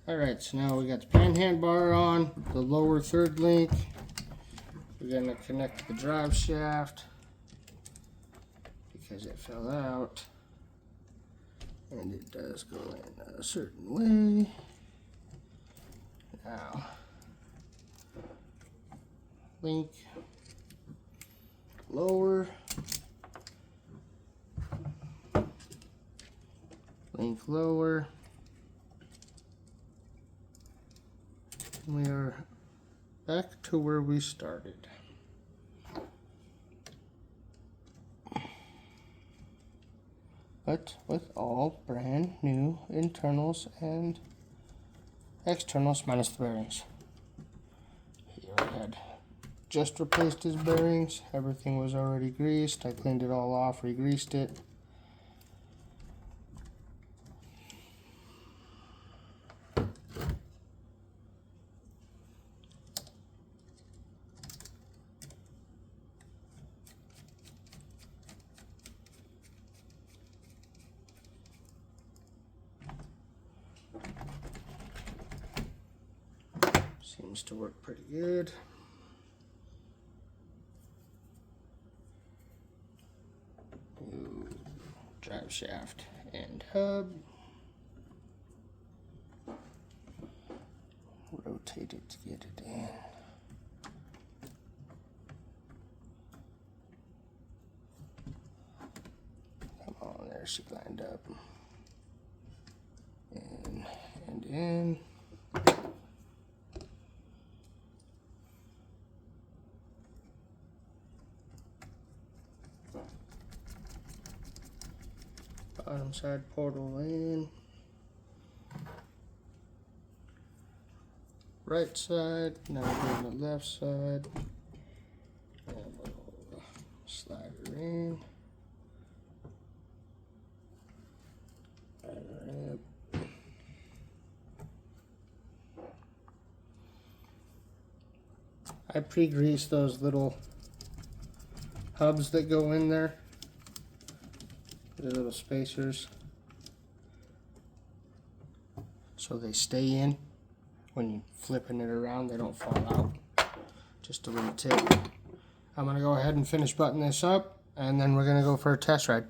Alright, so now we got the pan handbar on, the lower third link. We're going to connect the drive shaft because it fell out. And it does go in a certain way. Now, link lower, link lower. We are back to where we started. But with all brand new internals and externals minus the bearings. Here I had just replaced his bearings. Everything was already greased. I cleaned it all off, re-greased it. Seems to work pretty good. New drive shaft and hub. Rotate it to get it in. Come on, there she lined up. In and in. Bottom side portal in. Right side, now we're doing the left side. And we'll slide her in. I pre-greased those little hubs that go in there. The little spacers, so they stay in. When you're flipping it around, they don't fall out. Just a little tip. I'm going to go ahead and finish buttoning this up, and then we're going to go for a test ride.